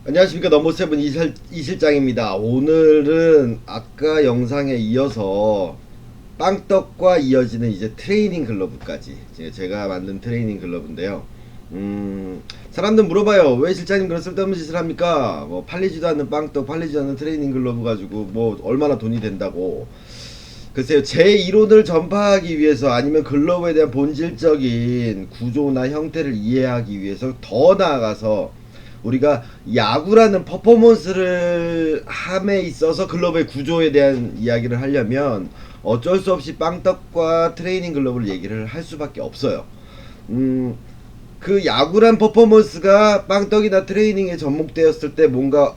안녕하십니까. 넘버세븐 이실장입니다. 오늘은 아까 영상에 이어서 빵떡과 이어지는 이제 트레이닝 글러브까지 제가 만든 트레이닝 글러브인데요. 사람들 물어봐요. 왜 실장님 그런 쓸데없는 짓을 합니까? 뭐 팔리지도 않는 빵떡, 팔리지도 않는 트레이닝 글러브 가지고 뭐 얼마나 돈이 된다고. 글쎄요, 제 이론을 전파하기 위해서 아니면 글러브에 대한 본질적인 구조나 형태를 이해하기 위해서 더 나아가서 우리가 야구라는 퍼포먼스를 함에 있어서 글러브의 구조에 대한 이야기를 하려면 어쩔 수 없이 빵떡과 트레이닝 글러브를 얘기를 할 수밖에 없어요. 그 야구란 퍼포먼스가 빵떡이나 트레이닝에 접목되었을 때 뭔가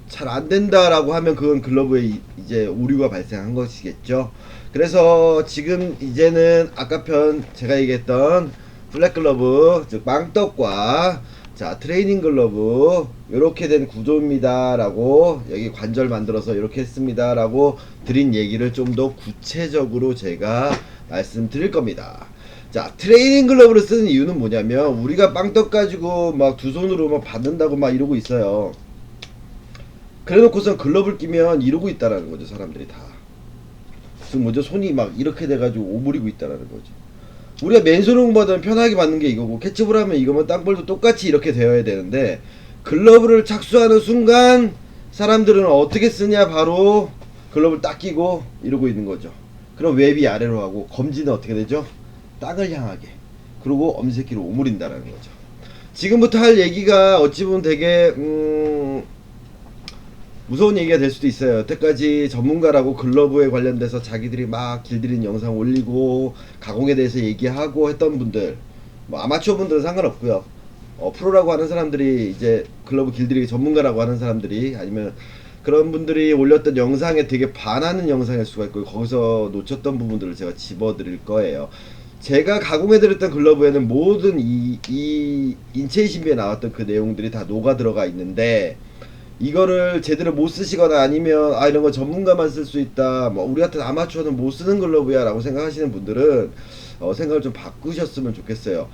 잘 안된다라고 하면 그건 글러브에 이제 오류가 발생한 것이겠죠. 그래서 지금 이제는 아까 편 제가 얘기했던 플랫 글러브, 즉 빵떡과 자 트레이닝 글러브 이렇게 된 구조입니다 라고 여기 관절 만들어서 이렇게 했습니다 라고 드린 얘기를 좀 더 구체적으로 제가 말씀드릴 겁니다. 자, 트레이닝 글러브를 쓰는 이유는 뭐냐면 우리가 빵떡 가지고 막 두 손으로 막 받는다고 막 이러고 있어요. 그래놓고선 글러브를 끼면 이러고 있다라는 거죠. 사람들이 다 지금 뭐죠, 손이 막 이렇게 돼가지고 오므리고 있다라는 거죠. 우리가 맨손 공부하면 편하게 받는 게 이거고, 캐치볼 하면 이거면 땅볼도 똑같이 이렇게 되어야 되는데, 글러브를 착수하는 순간 사람들은 어떻게 쓰냐, 바로 글러브를 딱 끼고 이러고 있는 거죠. 그럼 웹이 아래로 하고 검지는 어떻게 되죠? 땅을 향하게, 그리고 엄지새끼로 오므린다라는 거죠. 지금부터 할 얘기가 어찌 보면 되게 무서운 얘기가 될 수도 있어요. 여태까지 전문가라고 글러브에 관련돼서 자기들이 막 길들인 영상 올리고 가공에 대해서 얘기하고 했던 분들, 뭐 아마추어 분들은 상관없고요. 프로라고 하는 사람들이, 이제 글러브 길들이기 전문가라고 하는 사람들이, 아니면 그런 분들이 올렸던 영상에 되게 반하는 영상일 수가 있고, 거기서 놓쳤던 부분들을 제가 집어드릴 거예요. 제가 가공해드렸던 글러브에는 모든 이 인체의 신비에 나왔던 그 내용들이 다 녹아 들어가 있는데, 이거를 제대로 못 쓰시거나 아니면 이런 거 전문가만 쓸 수 있다, 뭐 우리 같은 아마추어는 못 쓰는 글러브야 라고 생각하시는 분들은 생각을 좀 바꾸셨으면 좋겠어요.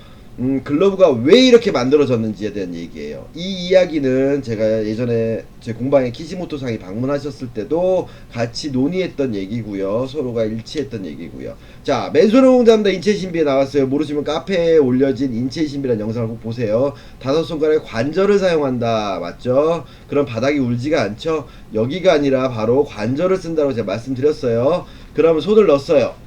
글러브가 왜 이렇게 만들어졌는지에 대한 얘기예요. 이 이야기는 제가 예전에 제 공방에 키시모토상이 방문하셨을 때도 같이 논의했던 얘기고요. 서로가 일치했던 얘기고요. 자, 맨손 공자입니다. 인체 신비에 나왔어요. 모르시면 카페에 올려진 인체 신비라는 영상을 꼭 보세요. 다섯 손가락에 관절을 사용한다. 맞죠? 그럼 바닥이 울지가 않죠? 여기가 아니라 바로 관절을 쓴다고 제가 말씀드렸어요. 그러면 손을 넣었어요.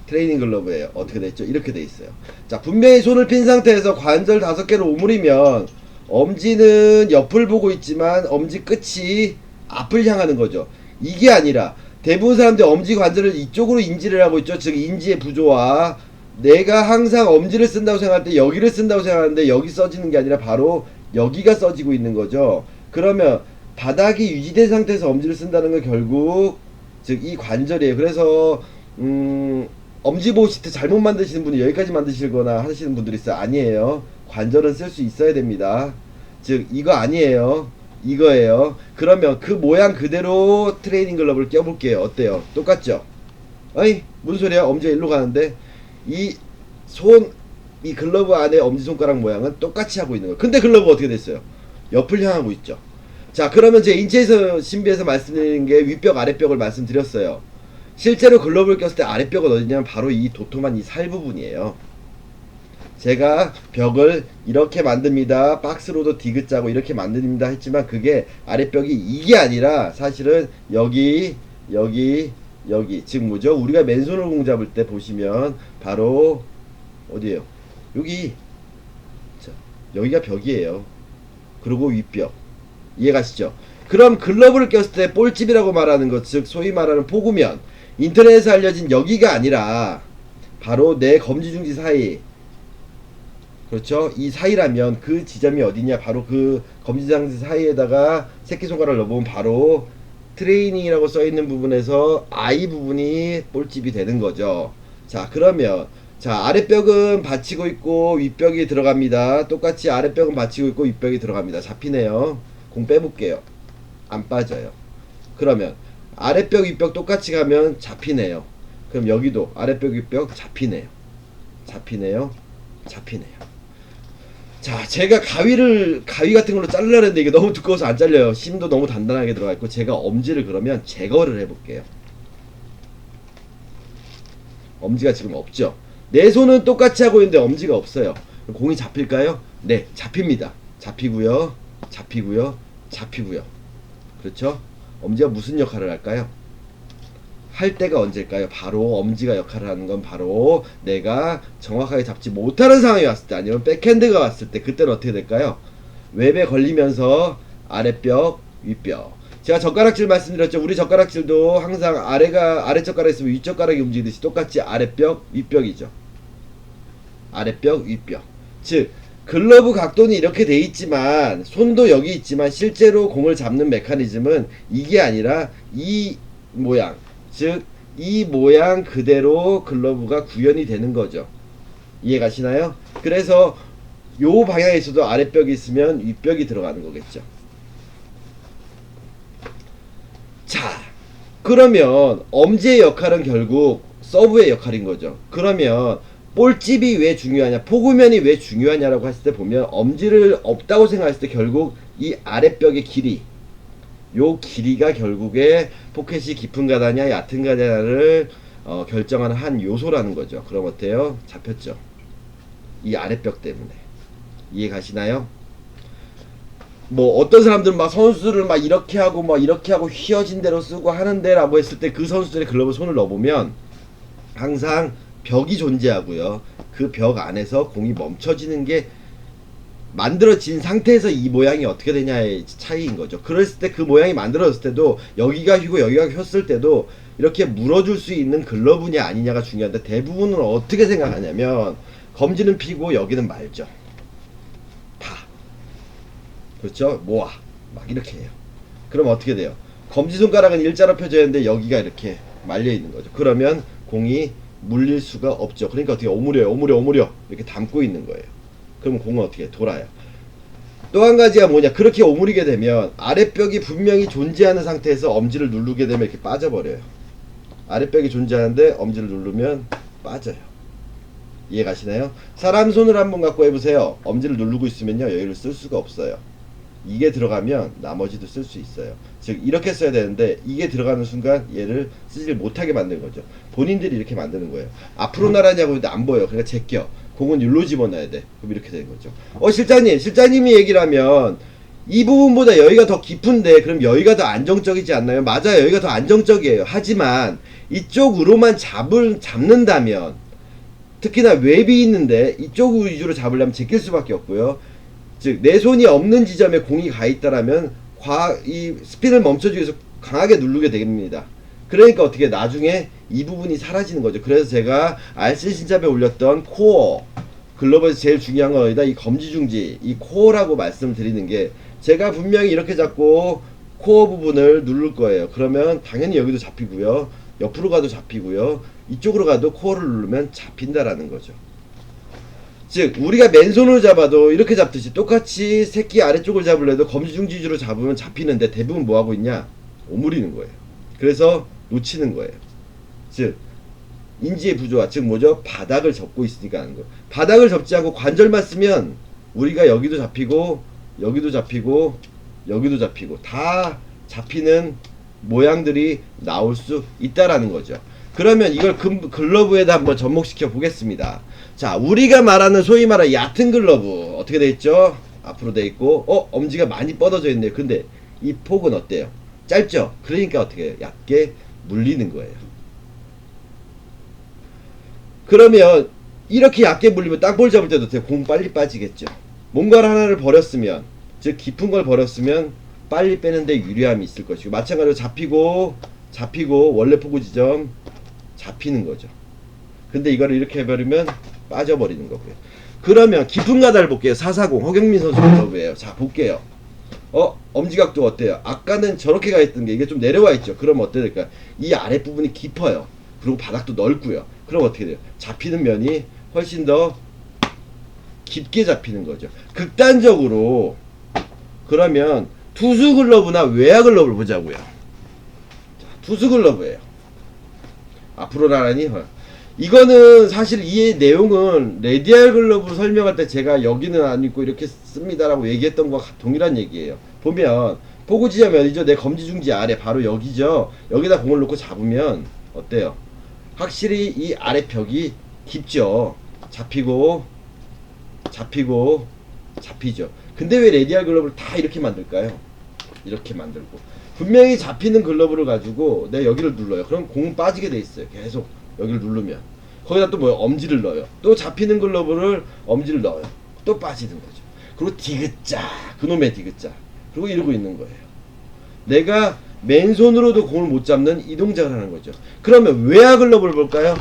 트레이닝 글러브예요. 어떻게 됐죠? 이렇게 돼 있어요. 자, 분명히 손을 핀 상태에서 관절 5개를 오므리면 엄지는 옆을 보고 있지만 엄지 끝이 앞을 향하는 거죠. 이게 아니라 대부분 사람들이 엄지 관절을 이쪽으로 인지를 하고 있죠. 즉 인지의 부조화, 내가 항상 엄지를 쓴다고 생각할 때 여기를 쓴다고 생각하는데 여기 써지는 게 아니라 바로 여기가 써지고 있는 거죠. 그러면 바닥이 유지된 상태에서 엄지를 쓴다는 건 결국 즉 이 관절이에요. 그래서 엄지보호 시트 잘못 만드시는 분이 여기까지 만드시거나 하시는 분들이 있어요. 아니에요. 관절은 쓸 수 있어야 됩니다. 즉 이거 아니에요. 이거예요. 그러면 그 모양 그대로 트레이닝 글러브를 껴볼게요. 어때요? 똑같죠? 어이 무슨 소리야? 엄지가 일로 가는데 이 글러브 안에 엄지손가락 모양은 똑같이 하고 있는 거예요. 근데 글러브가 어떻게 됐어요? 옆을 향하고 있죠. 자, 그러면 제 인체에서 신비에서 말씀드린 게 윗벽 아랫벽을 말씀드렸어요. 실제로 글러브를 꼈을 때 아랫벽은 어디냐면 바로 이 도톰한 이 살 부분이에요. 제가 벽을 이렇게 만듭니다, 박스로도 디귿 짜고 이렇게 만듭니다 했지만 그게 아랫벽이 이게 아니라 사실은 여기 즉 뭐죠? 우리가 맨손으로 공 잡을 때 보시면 바로 어디에요? 여기. 자, 여기가 벽이에요. 그리고 윗벽. 이해가시죠? 그럼 글러브를 꼈을 때 볼집이라고 말하는 것, 즉 소위 말하는 포구면, 인터넷에서 알려진 여기가 아니라 바로 내 검지중지 사이, 그렇죠? 이 사이라면 그 지점이 어디냐? 바로 그 검지중지 사이에다가 새끼손가락을 넣어보면 바로 트레이닝이라고 써있는 부분에서 I 부분이 볼집이 되는 거죠. 자, 그러면 자, 아랫벽은 받치고 있고 윗벽이 들어갑니다. 똑같이 아랫벽은 받치고 있고 윗벽이 들어갑니다. 잡히네요. 공 빼볼게요. 안 빠져요. 그러면 아랫벽 윗벽 똑같이 가면 잡히네요. 그럼 여기도 아랫벽 윗벽 잡히네요. 자, 제가 가위 같은 걸로 자르려고 했는데 이게 너무 두꺼워서 안 잘려요. 심도 너무 단단하게 들어가 있고, 제가 엄지를 그러면 제거를 해볼게요. 엄지가 지금 없죠. 내 손은 똑같이 하고 있는데 엄지가 없어요. 공이 잡힐까요? 네, 잡힙니다. 잡히고요, 잡히고요, 잡히고요. 그렇죠? 엄지가 무슨 역할을 할까요? 할 때가 언제일까요? 바로 엄지가 역할을 하는 건 바로 내가 정확하게 잡지 못하는 상황이 왔을 때, 아니면 백핸드가 왔을 때, 그때는 어떻게 될까요? 웹에 걸리면서 아랫벽, 윗벽. 제가 젓가락질 말씀드렸죠. 우리 젓가락질도 항상 아래 젓가락이 있으면 윗 젓가락이 움직이듯이 똑같이 아랫벽, 윗벽이죠. 아랫벽, 윗벽. 즉 글러브 각도는 이렇게 돼 있지만, 손도 여기 있지만, 실제로 공을 잡는 메커니즘은 이게 아니라 이 모양, 즉 이 모양 그대로 글러브가 구현이 되는 거죠. 이해가시나요? 그래서 요 방향에 있어도 아랫벽이 있으면 윗벽이 들어가는 거겠죠. 자, 그러면 엄지의 역할은 결국 서브의 역할인 거죠. 그러면 볼집이 왜 중요하냐, 포구면이 왜 중요하냐라고 했을 때 보면, 엄지를 없다고 생각했을 때 결국 이 아랫벽의 길이, 요 길이가 결국에 포켓이 깊은 가다냐 얕은 가다냐를 결정하는 한 요소라는 거죠. 그럼 어때요? 잡혔죠. 이 아랫벽 때문에. 이해 가시나요? 뭐 어떤 사람들은 막 선수를 막 이렇게 하고 휘어진 대로 쓰고 하는데 라고 했을 때, 그 선수들의 글러브 손을 넣어보면 항상 벽이 존재하고요, 그 벽 안에서 공이 멈춰지는 게 만들어진 상태에서 이 모양이 어떻게 되냐의 차이인 거죠. 그랬을 때 그 모양이 만들어졌을 때도, 여기가 휘고 여기가 휘었을 때도 이렇게 물어줄 수 있는 글러브냐 아니냐가 중요한데, 대부분은 어떻게 생각하냐면 검지는 피고 여기는 말죠. 다. 그렇죠? 모아. 막 이렇게 해요. 그럼 어떻게 돼요? 검지손가락은 일자로 펴져 있는데 여기가 이렇게 말려 있는 거죠. 그러면 공이 물릴 수가 없죠. 그러니까 어떻게 오므려 이렇게 담고 있는 거예요. 그러면 공은 어떻게 돌아요. 또 한 가지가 뭐냐, 그렇게 오므리게 되면 아랫벽이 분명히 존재하는 상태에서 엄지를 누르게 되면 이렇게 빠져버려요. 아랫벽이 존재하는데 엄지를 누르면 빠져요. 이해 가시나요? 사람 손을 한번 갖고 해보세요. 엄지를 누르고 있으면요, 여기를 쓸 수가 없어요. 이게 들어가면 나머지도 쓸 수 있어요. 즉 이렇게 써야 되는데, 이게 들어가는 순간 얘를 쓰질 못하게 만드는 거죠. 본인들이 이렇게 만드는 거예요. 앞으로 나라냐고 했는데 안 보여. 그러니까 제껴. 공은 율로 집어넣어야 돼. 그럼 이렇게 되는 거죠. 실장님이 얘기를 하면 이 부분보다 여기가 더 깊은데, 그럼 여기가 더 안정적이지 않나요? 맞아요. 여기가 더 안정적이에요. 하지만 이쪽으로만 잡는다면, 특히나 웹이 있는데 이쪽 위주로 잡으려면 제낄 수밖에 없고요. 즉 내 손이 없는 지점에 공이 가 있다라면 이 스핀을 멈춰주기 위해서 강하게 누르게 됩니다. 그러니까 어떻게 나중에 이 부분이 사라지는 거죠. 그래서 제가 RC 신잡에 올렸던 코어, 글러브에서 제일 중요한 건 어디다? 이 검지중지, 이 코어라고 말씀을 드리는 게, 제가 분명히 이렇게 잡고 코어 부분을 누를 거예요. 그러면 당연히 여기도 잡히고요, 옆으로 가도 잡히고요, 이쪽으로 가도 코어를 누르면 잡힌다라는 거죠. 즉 우리가 맨손으로 잡아도 이렇게 잡듯이 똑같이 새끼 아래쪽을 잡으려도 검지중지주로 잡으면 잡히는데, 대부분 뭐하고 있냐? 오므리는 거예요. 그래서 놓치는 거예요. 즉 인지의 부조화, 즉 뭐죠? 바닥을 접고 있으니까 하는 거예요. 바닥을 접지 않고 관절만 쓰면 우리가 여기도 잡히고 여기도 잡히고 여기도 잡히고 다 잡히는 모양들이 나올 수 있다라는 거죠. 그러면 이걸 글러브에다 한번 접목시켜 보겠습니다. 자, 우리가 말하는 소위 말하는 얕은 글러브 어떻게 돼 있죠? 앞으로 돼 있고, 엄지가 많이 뻗어져 있네요. 근데 이 폭은 어때요? 짧죠? 그러니까 어떻게 해요? 얕게 물리는 거예요. 그러면 이렇게 얕게 물리면 땅볼 잡을 때도 어때요? 공 빨리 빠지겠죠. 뭔가를 하나를 버렸으면, 즉 깊은 걸 버렸으면 빨리 빼는데 유리함이 있을 것이고, 마찬가지로 잡히고 원래 포구 지점 잡히는 거죠. 근데 이거를 이렇게 해버리면 빠져버리는 거고요. 그러면 깊은 가다를 볼게요. 440 허경민 선수 글러브예요. 자, 볼게요. 엄지각도 어때요? 아까는 저렇게 가 있던 게 이게 좀 내려와 있죠. 그럼 어떻게 될까요? 이 아랫부분이 깊어요. 그리고 바닥도 넓고요. 그럼 어떻게 돼요? 잡히는 면이 훨씬 더 깊게 잡히는 거죠. 극단적으로 그러면 투수 글러브나 외야 글러브를 보자고요. 자, 투수 글러브예요. 앞으로 나란히 이거는 사실 이 내용은 레디알 글러브 설명할 때 제가 여기는 안 입고 이렇게 씁니다라고 얘기했던 거와 동일한 얘기예요. 보면 포구 지점 어디죠? 내 검지 중지 아래 바로 여기죠. 여기다 공을 놓고 잡으면 어때요? 확실히 이 아래 벽이 깊죠. 잡히고 잡히고 잡히죠. 근데 왜 레디알 글러브를 다 이렇게 만들까요? 이렇게 만들고 분명히 잡히는 글러브를 가지고 내가 여기를 눌러요. 그럼 공은 빠지게 돼 있어요. 계속 여기를 누르면 거기다 또 뭐요? 엄지를 넣어요. 또 잡히는 글러브를 엄지를 넣어요. 또 빠지는 거죠. 그리고 디귿자, 그놈의 디귿자. 그리고 이러고 있는 거예요. 내가 맨손으로도 공을 못 잡는 이 동작을 하는 거죠. 그러면 외야 글러브를 볼까요?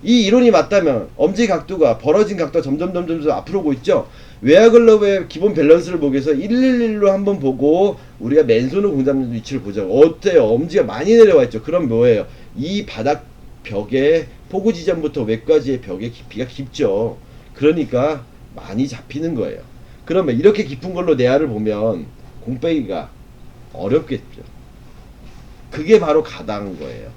이 이론이 맞다면 엄지 각도가 벌어진 각도가 점점 앞으로 오고 있죠. 외야 글러브의 기본 밸런스를 보기 위해서 111로 한번 보고 우리가 맨손으로 공 잡는 위치를 보자고. 어때요? 엄지가 많이 내려와 있죠. 그럼 뭐예요? 이 바닥 벽의 포구 지점부터 외까지의 벽의 깊이가 깊죠. 그러니까 많이 잡히는 거예요. 그러면 이렇게 깊은 걸로 내야를 보면 공 빼기가 어렵겠죠. 그게 바로 가다한 거예요.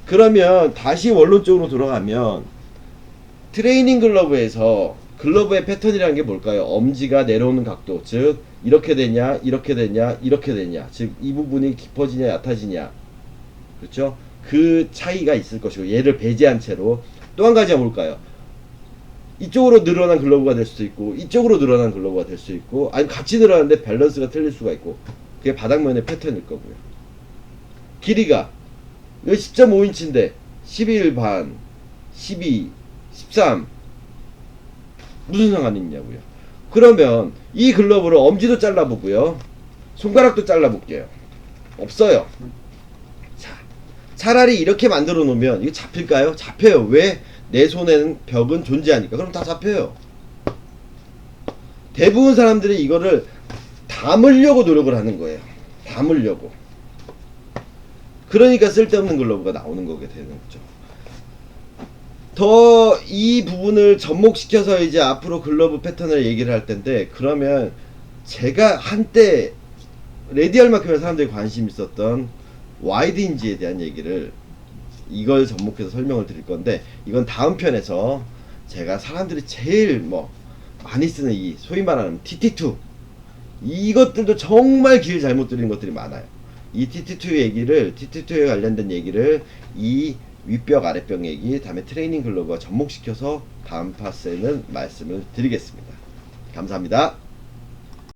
그러면 다시 원론적으로 돌아가면 트레이닝 글러브에서 글러브의 패턴이라는 게 뭘까요? 엄지가 내려오는 각도, 즉 이렇게 되냐 이렇게 되냐 이렇게 되냐, 즉 이 부분이 깊어지냐 얕아지냐, 그렇죠? 그 차이가 있을 것이고 얘를 배제한 채로 또 한 가지가 뭘까요? 이쪽으로 늘어난 글러브가 될 수도 있고 이쪽으로 늘어난 글러브가 될 수 있고, 아니 같이 늘어났는데 밸런스가 틀릴 수가 있고, 그게 바닥면의 패턴일 거고요. 길이가 여기 10.5인치인데 11 반, 12, 13 무슨 상관이 있냐고요. 그러면 이 글러브를 엄지도 잘라보고요, 손가락도 잘라볼게요. 없어요. 자, 차라리 이렇게 만들어 놓으면 이거 잡힐까요? 잡혀요. 왜? 내 손에는 벽은 존재하니까. 그럼 다 잡혀요. 대부분 사람들이 이거를 담으려고 노력을 하는 거예요. 담으려고. 그러니까 쓸데없는 글러브가 나오는 거게 되는 거죠. 더 이 부분을 접목시켜서 이제 앞으로 글러브 패턴을 얘기를 할 텐데, 그러면 제가 한때 레디알만큼의 사람들이 관심 있었던 와이드 힌지에 대한 얘기를 이걸 접목해서 설명을 드릴 건데, 이건 다음 편에서 제가 사람들이 제일 많이 쓰는 이 소위 말하는 TT2, 이것들도 정말 길 잘못 들린 것들이 많아요. 이 TT2에 관련된 얘기를 이 윗벽 아랫벽 얘기, 다음에 트레이닝 글러브와 접목시켜서 다음 파스에는 말씀을 드리겠습니다. 감사합니다.